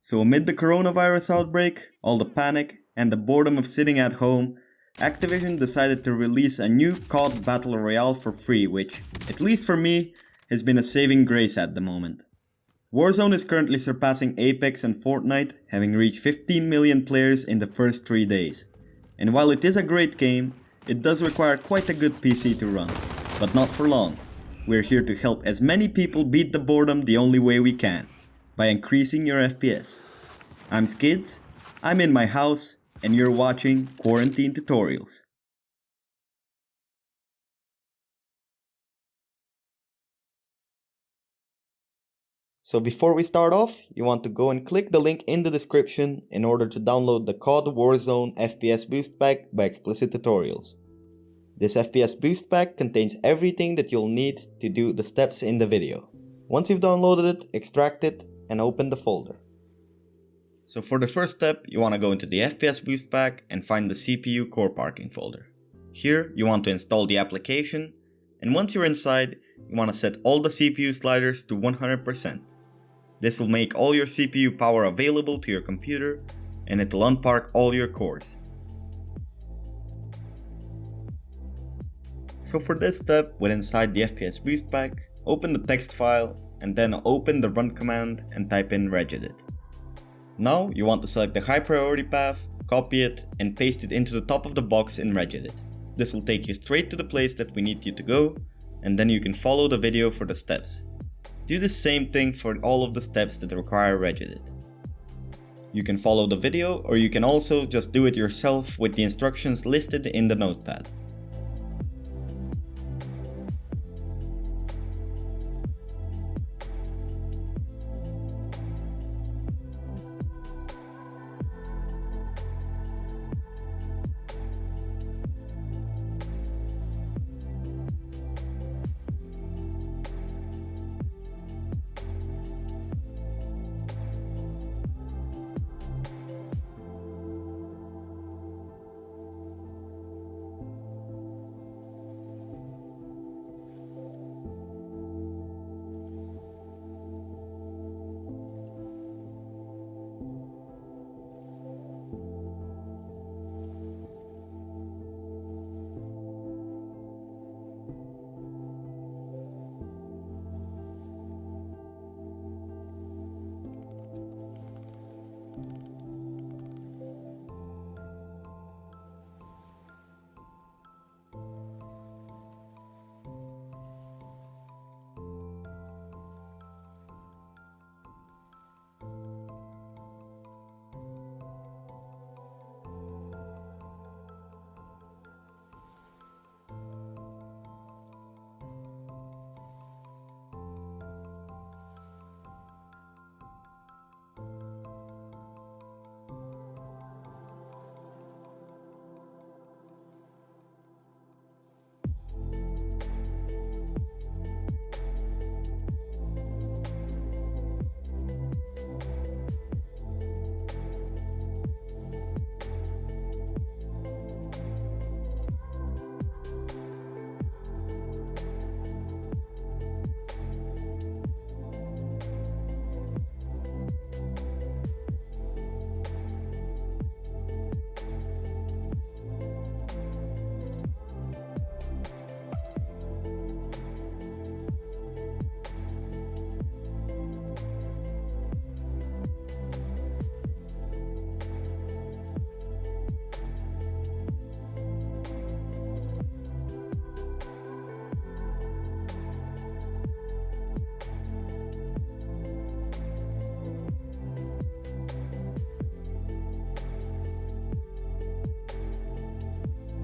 So amid the coronavirus outbreak, all the panic, and the boredom of sitting at home, Activision decided to release a new COD Battle Royale for free, which, at least for me, has been a saving grace at the moment. Warzone is currently surpassing Apex and Fortnite, having reached 15 million players in the first 3 days. And while it is a great game, it does require quite a good PC to run. But not for long. We're here to help as many people beat the boredom the only way we can, by increasing your FPS. I'm Skids, I'm in my house, and you're watching Quarantine Tutorials. So before we start off, you want to go and click the link in the description in order to download the COD Warzone FPS Boost Pack by Explicit Tutorials. This FPS Boost Pack contains everything that you'll need to do the steps in the video. Once you've downloaded it, extract it and open the folder. So for the first step, you want to go into the FPS Boost Pack and find the CPU core parking folder. Here, you want to install the application, and once you're inside, you want to set all the CPU sliders to 100%. This will make all your CPU power available to your computer, and it will unpark all your cores. So for this step, within inside the FPS Boost Pack, open the text file, and then open the run command and type in regedit. Now you want to select the high priority path, copy it, and paste it into the top of the box in regedit. This will take you straight to the place that we need you to go, and then you can follow the video for the steps. Do the same thing for all of the steps that require regedit. You can follow the video, or you can also just do it yourself with the instructions listed in the notepad.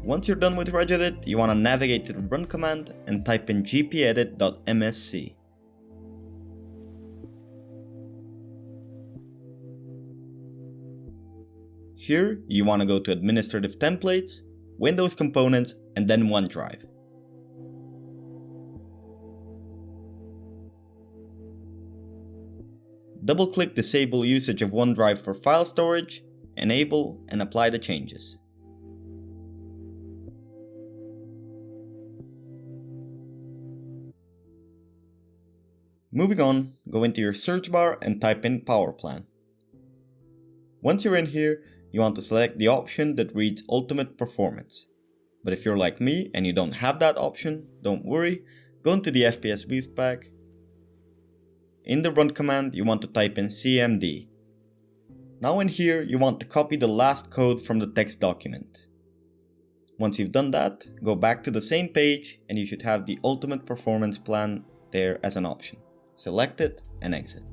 Once you're done with regedit, you want to navigate to the run command and type in gpedit.msc. Here, you want to go to Administrative Templates, Windows Components, and then OneDrive. Double-click Disable usage of OneDrive for file storage, enable, and apply the changes. Moving on, go into your search bar and type in power plan. Once you're in here, you want to select the option that reads Ultimate Performance. But if you're like me and you don't have that option, don't worry, go into the FPS Boost Pack. In the run command, you want to type in cmd. Now in here, you want to copy the last code from the text document. Once you've done that, go back to the same page and you should have the Ultimate Performance plan there as an option. Select it and exit.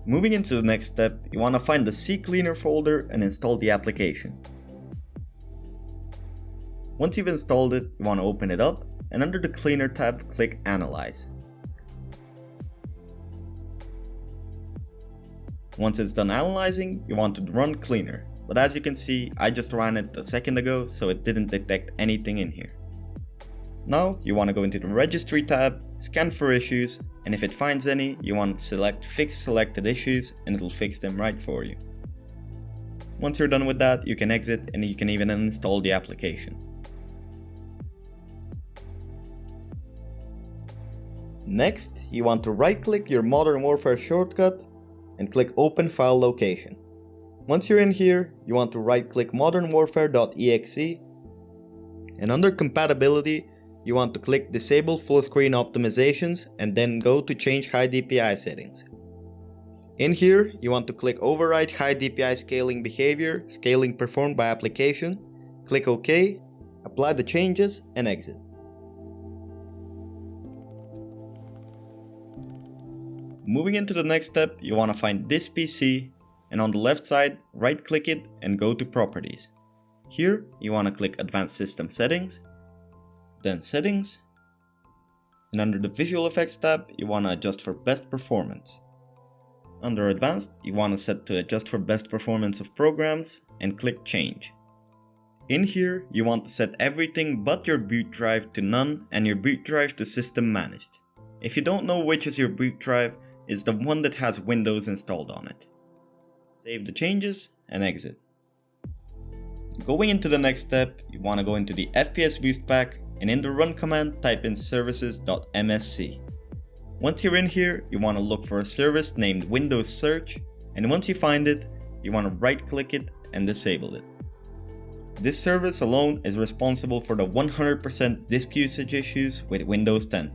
Moving into the next step, you want to find the CCleaner folder and install the application. Once you've installed it, you want to open it up and under the Cleaner tab, click Analyze. Once it's done analyzing, you want to run Cleaner, but as you can see, I just ran it a second ago, so it didn't detect anything in here. Now, you want to go into the Registry tab, scan for issues, and if it finds any, you want to select Fix Selected Issues and it'll fix them right for you. Once you're done with that, you can exit and you can even uninstall the application. Next, you want to right-click your Modern Warfare shortcut and click Open File Location. Once you're in here, you want to right-click modernwarfare.exe and under Compatibility, you want to click Disable Full Screen Optimizations and then go to Change High DPI Settings. In here, you want to click Override High DPI Scaling Behavior, Scaling Performed by Application, click OK, apply the changes and exit. Moving into the next step, you want to find this PC and on the left side, right click it and go to Properties. Here, you want to click Advanced System Settings, then Settings, and under the Visual Effects tab, you want to adjust for Best Performance. Under Advanced, you want to set to Adjust for Best Performance of Programs and click Change. In here, you want to set everything but your boot drive to None and your boot drive to System Managed. If you don't know which is your boot drive, it's the one that has Windows installed on it. Save the changes and exit. Going into the next step, you want to go into the FPS Boost Pack and in the run command type in services.msc. Once you're in here, you want to look for a service named Windows Search, and once you find it, you want to right click it and disable it. This service alone is responsible for the 100% disk usage issues with Windows 10.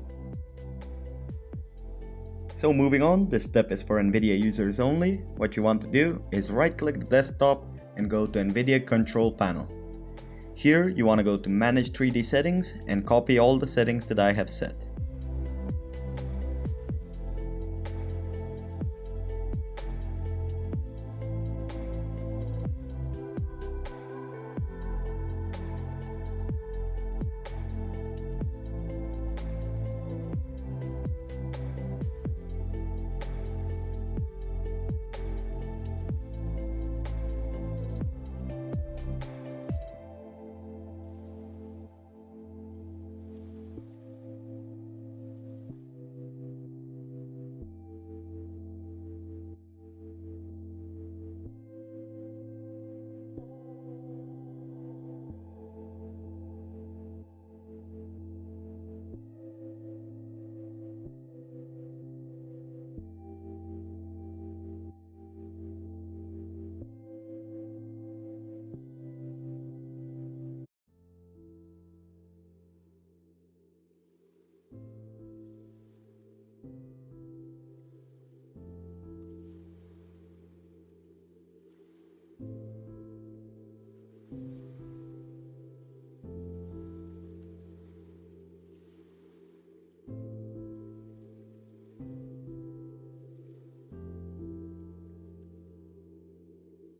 So moving on, this step is for Nvidia users only. What you want to do is right click the desktop and go to Nvidia Control Panel. Here you want to go to Manage 3D Settings and copy all the settings that I have set.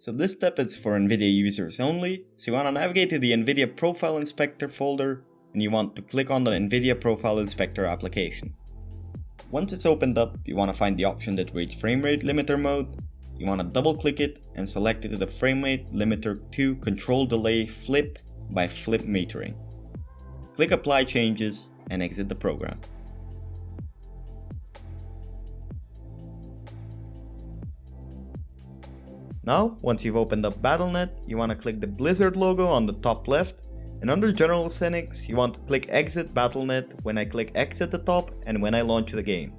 So this step is for Nvidia users only, so you want to navigate to the Nvidia Profile Inspector folder and you want to click on the Nvidia Profile Inspector application. Once it's opened up, you want to find the option that reads Frame Rate Limiter Mode. You want to double click it and select it to the Frame Rate Limiter to Control Delay Flip by Flip Metering. Click Apply Changes and exit the program. Now, once you've opened up Battle.net, you want to click the Blizzard logo on the top left, and under General Settings, you want to click Exit Battle.net when I click X at the top and when I launch the game.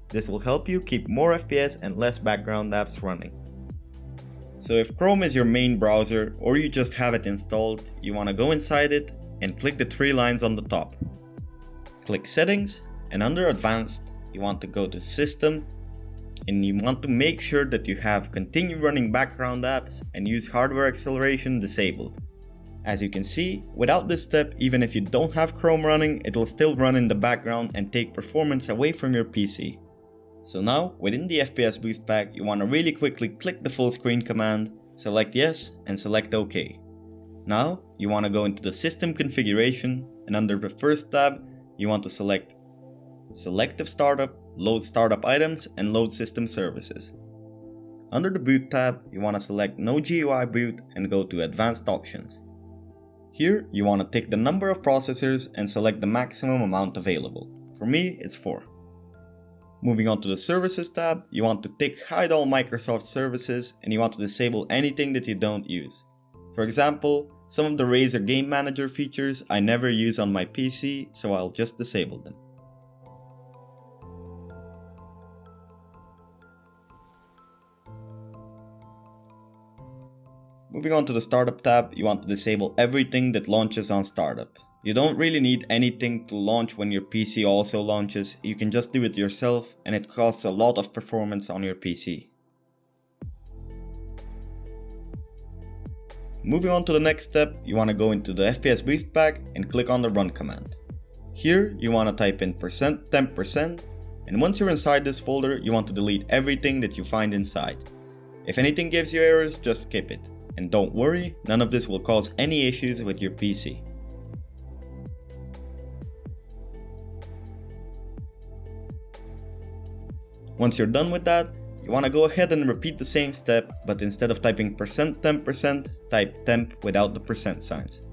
This will help you keep more FPS and less background apps running. So if Chrome is your main browser or you just have it installed, you want to go inside it and click the three lines on the top. Click Settings, and under Advanced, you want to go to System, and you want to make sure that you have Continue Running Background Apps and use Hardware Acceleration disabled. As you can see, without this step, even if you don't have Chrome running, it will still run in the background and take performance away from your PC. So now, within the FPS Boost Pack, you want to really quickly click the full screen command, select yes, and select OK. Now, you want to go into the System Configuration, and under the first tab, you want to select Selective Startup, Load Startup Items, and Load System Services. Under the Boot tab, you want to select No GUI Boot and go to Advanced Options. Here, you want to tick the number of processors and select the maximum amount available. For me, it's 4. Moving on to the Services tab, you want to tick Hide all Microsoft services and you want to disable anything that you don't use. For example, some of the Razer Game Manager features I never use on my PC, so I'll just disable them. Moving on to the Startup tab, you want to disable everything that launches on startup. You don't really need anything to launch when your PC also launches, you can just do it yourself and it costs a lot of performance on your PC. Moving on to the next step, you want to go into the FPS Boost Pack and click on the Run command. Here you want to type in %temp%, and once you're inside this folder, you want to delete everything that you find inside. If anything gives you errors, just skip it. And don't worry, none of this will cause any issues with your PC. Once you're done with that, you want to go ahead and repeat the same step, but instead of typing %temp%, type temp without the percent signs.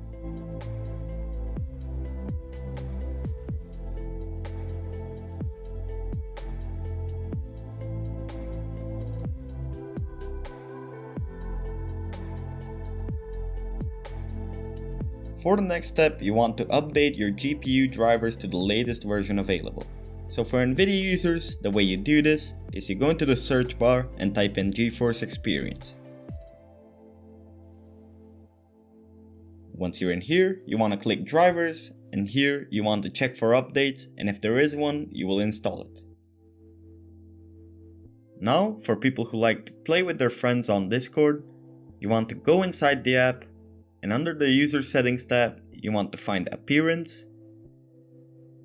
For the next step, you want to update your GPU drivers to the latest version available. So for Nvidia users, the way you do this is you go into the search bar and type in GeForce Experience. Once you're in here, you want to click Drivers, and here you want to check for updates, and if there is one, you will install it. Now, for people who like to play with their friends on Discord, you want to go inside the app, and under the User Settings tab, you want to find Appearance,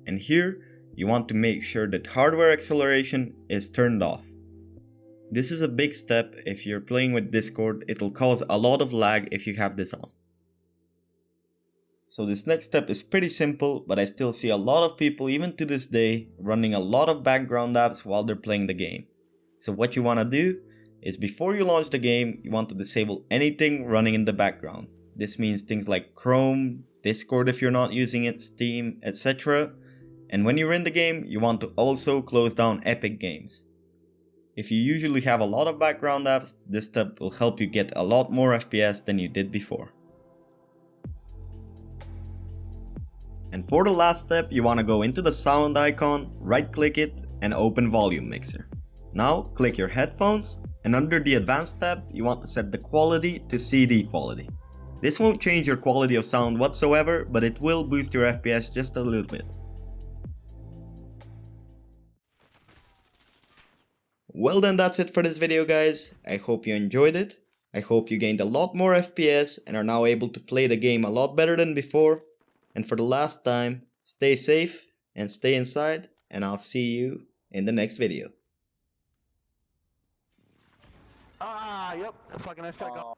and here you want to make sure that Hardware Acceleration is turned off. This is a big step. If you're playing with Discord, it'll cause a lot of lag if you have this on. So this next step is pretty simple, but I still see a lot of people even to this day running a lot of background apps while they're playing the game. So what you want to do is before you launch the game, you want to disable anything running in the background. This means things like Chrome, Discord if you're not using it, Steam, etc. And when you're in the game, you want to also close down Epic Games. If you usually have a lot of background apps, this step will help you get a lot more FPS than you did before. And for the last step, you want to go into the sound icon, right click it, and open Volume Mixer. Now click your headphones, and under the Advanced tab, you want to set the quality to CD quality. This won't change your quality of sound whatsoever, but it will boost your FPS just a little bit. Well then, that's it for this video guys. I hope you enjoyed it. I hope you gained a lot more FPS and are now able to play the game a lot better than before. And for the last time, stay safe and stay inside, and I'll see you in the next video. Yep. Fucking I stuck